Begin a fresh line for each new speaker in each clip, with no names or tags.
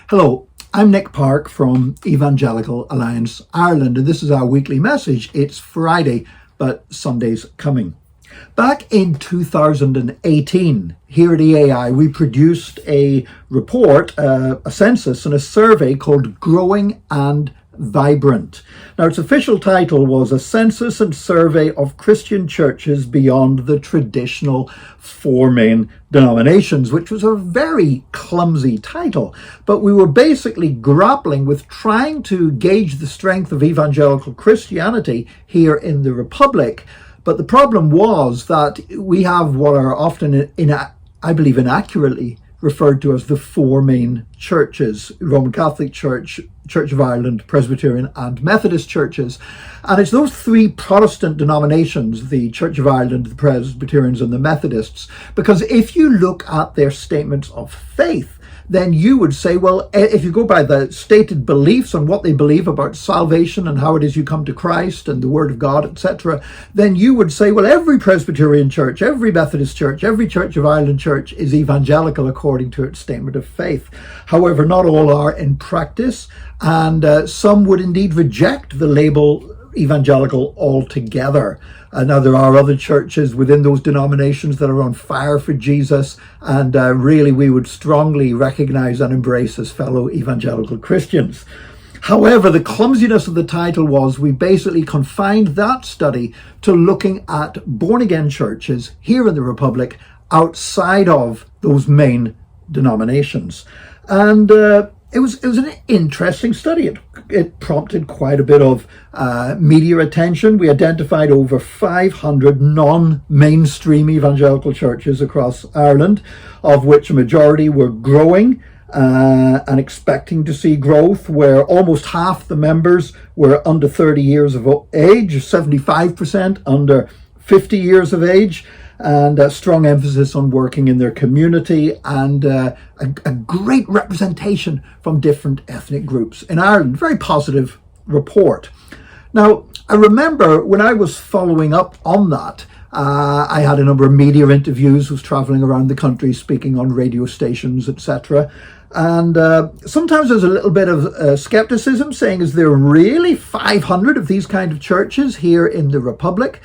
Hello, I'm Nick Park from Evangelical Alliance Ireland, and this is our weekly message. It's Friday, but Sunday's coming. Back in 2018, here at EAI, we produced a report, a census and a survey called Growing and Vibrant. Now, its official title was A Census and Survey of Christian Churches Beyond the Traditional Four Main Denominations, which was a very clumsy title. But we were basically grappling with trying to gauge the strength of evangelical Christianity here in the Republic. But the problem was that we have what are often, I believe, inaccurately referred to as the four main churches: Roman Catholic Church, Church of Ireland, Presbyterian and Methodist churches. And it's those three Protestant denominations, the Church of Ireland, the Presbyterians and the Methodists, because if you look at their statements of faith, then you would say, well, if you go by the stated beliefs and what they believe about salvation and how it is you come to Christ and the Word of God, etc., then you would say, well, every Presbyterian church, every Methodist church, every Church of Ireland church is evangelical according to its statement of faith. However, not all are in practice, and some would indeed reject the label evangelical altogether. Now, there are other churches within those denominations that are on fire for Jesus, and really we would strongly recognize and embrace as fellow evangelical Christians. However, the clumsiness of the title was we basically confined that study to looking at born-again churches here in the Republic outside of those main denominations. And it was an interesting study. It prompted quite a bit of media attention. We identified over 500 non-mainstream evangelical churches across Ireland, of which a majority were growing and expecting to see growth, where almost half the members were under 30 years of age, 75% under 50 years of age, and a strong emphasis on working in their community, and a great representation from different ethnic groups in Ireland. Very positive report. Now, I remember when I was following up on that, I had a number of media interviews, was traveling around the country speaking on radio stations, etc. And sometimes there's a little bit of skepticism, saying, is there really 500 of these kind of churches here in the Republic?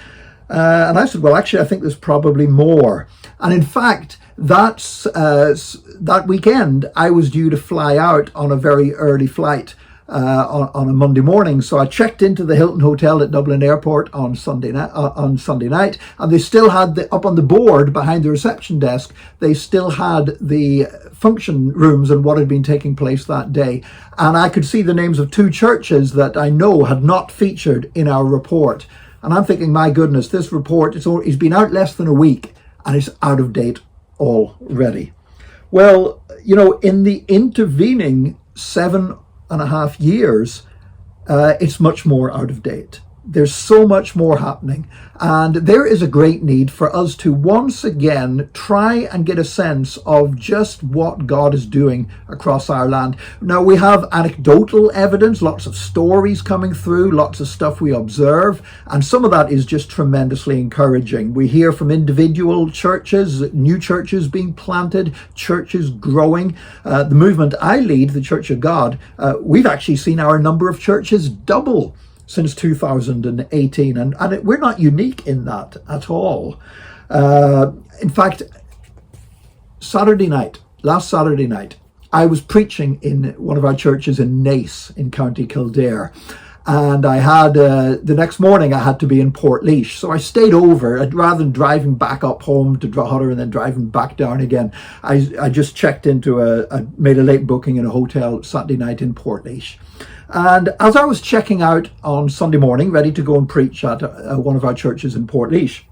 And I said, well, actually, I think there's probably more. And in fact, that weekend, I was due to fly out on a very early flight on a Monday morning. So I checked into the Hilton Hotel at Dublin Airport on Sunday night, and they still had up on the board behind the reception desk, they still had the function rooms and what had been taking place that day. And I could see the names of two churches that I know had not featured in our report. And I'm thinking, my goodness, this report, it's been out less than a week and it's out of date already. Well, in the intervening 7.5 years, it's much more out of date. There's so much more happening, and there is a great need for us to once again try and get a sense of just what God is doing across our land. Now, we have anecdotal evidence, lots of stories coming through, lots of stuff we observe, and some of that is just tremendously encouraging. We hear from individual churches, new churches being planted, churches growing. The movement I lead, the Church of God, we've actually seen our number of churches double since 2018, and we're not unique in that at all. In fact, last Saturday night, I was preaching in one of our churches in Naas in County Kildare, and I had the next morning I had to be in Portlaoise, so I stayed over. Rather than driving back up home to Drogheda and then driving back down again, I just checked into made a late booking in a hotel Saturday night in Portlaoise. And as I was checking out on Sunday morning, ready to go and preach at one of our churches in Portlaoise,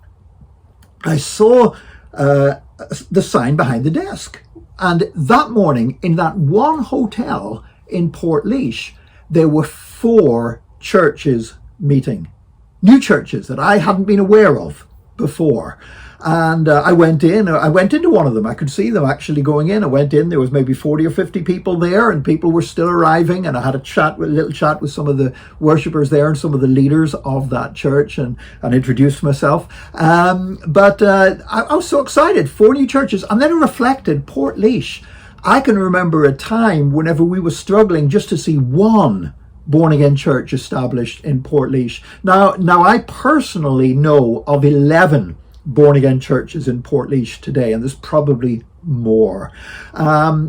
I saw the sign behind the desk. And that morning, in that one hotel in Portlaoise, there were 4 churches meeting. New churches that I hadn't been aware of before. And I went into one of them. I could see them actually going in. I went in, there was maybe 40 or 50 people there, and people were still arriving. And I had a little chat with some of the worshippers there and some of the leaders of that church, and introduced myself. But I was so excited, 4 new churches. And then I reflected, Portlaoise. I can remember a time whenever we were struggling just to see one born-again church established in Portlaoise. Now I personally know of 11 born-again churches in Portlaoise today, and there's probably more.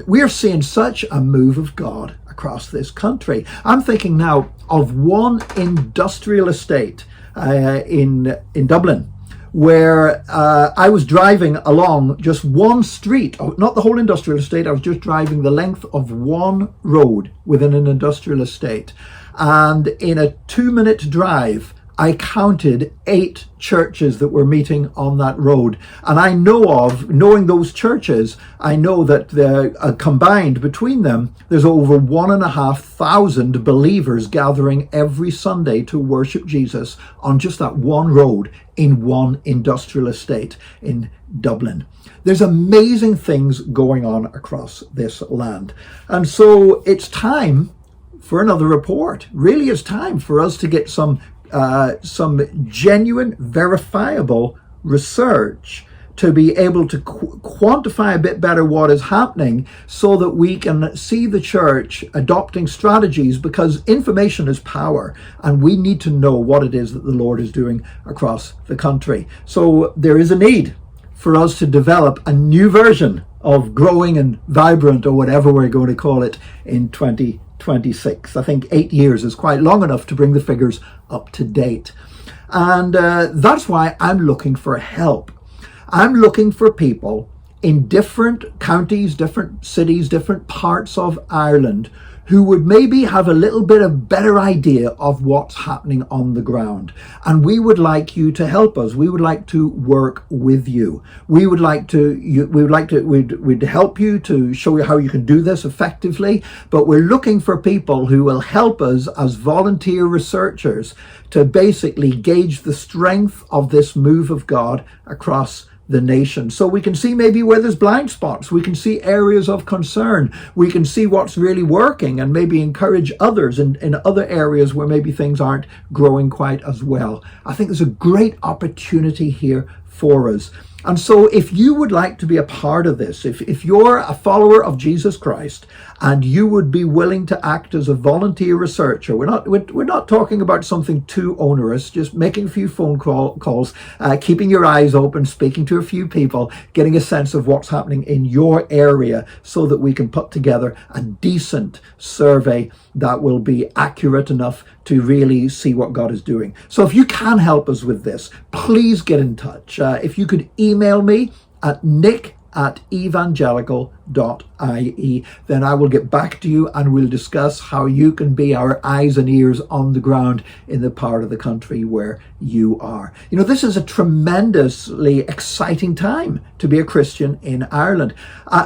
We are seeing such a move of God across this country. I'm thinking now of one industrial estate in Dublin, where I was driving along just one street, not the whole industrial estate. I was just driving the length of one road within an industrial estate. And in a 2-minute drive, I counted 8 churches that were meeting on that road. And I know knowing those churches, I know that combined between them, there's over 1,500 believers gathering every Sunday to worship Jesus on just that one road in one industrial estate in Dublin. There's amazing things going on across this land. And so it's time for another report. Really, it's time for us to get some genuine, verifiable research to be able to quantify a bit better what is happening, so that we can see the church adopting strategies, because information is power, and we need to know what it is that the Lord is doing across the country. So there is a need for us to develop a new version of Growing and Vibrant, or whatever we're going to call it, in 2026. I think 8 years is quite long enough to bring the figures up to date. And that's why I'm looking for help. I'm looking for people in different counties, different cities, different parts of Ireland who would maybe have a little bit of better idea of what's happening on the ground. And we would like you to help us. We would like to work with you. We'd help you to show you how you can do this effectively, but we're looking for people who will help us as volunteer researchers to basically gauge the strength of this move of God across the nation, so we can see maybe where there's blind spots, we can see areas of concern, we can see what's really working, and maybe encourage others in other areas where maybe things aren't growing quite as well. I think there's a great opportunity here for us. And so if you would like to be a part of this, if you're a follower of Jesus Christ and you would be willing to act as a volunteer researcher, we're not talking about something too onerous, just making a few phone calls, keeping your eyes open, speaking to a few people, getting a sense of what's happening in your area, so that we can put together a decent survey that will be accurate enough to really see what God is doing. So if you can help us with this, please get in touch. If you could email me at nick@evangelical.ie, then I will get back to you and we'll discuss how you can be our eyes and ears on the ground in the part of the country where you are. You know, this is a tremendously exciting time to be a Christian in Ireland.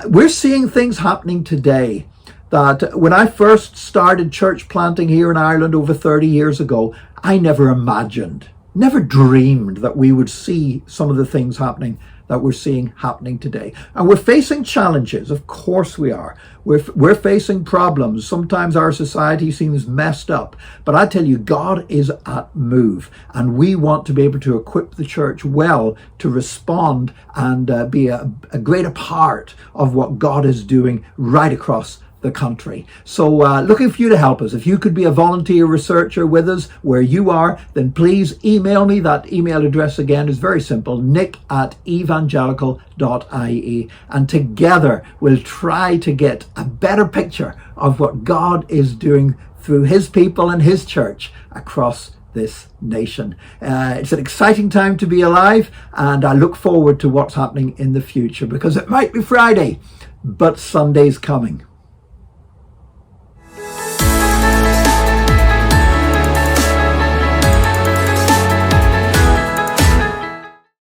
We're seeing things happening today that when I first started church planting here in Ireland over 30 years ago, I never imagined, never dreamed that we would see some of the things happening that we're seeing happening today. And we're facing challenges, of course we are. We're facing problems. Sometimes our society seems messed up, but I tell you, God is at move, and we want to be able to equip the church well to respond and be a greater part of what God is doing right across the country. So looking for you to help us. If you could be a volunteer researcher with us where you are, then please email me. That email address again is very simple, nick@evangelical.ie, and together we'll try to get a better picture of what God is doing through his people and his church across this nation. It's an exciting time to be alive, and I look forward to what's happening in the future, because it might be Friday, but Sunday's coming.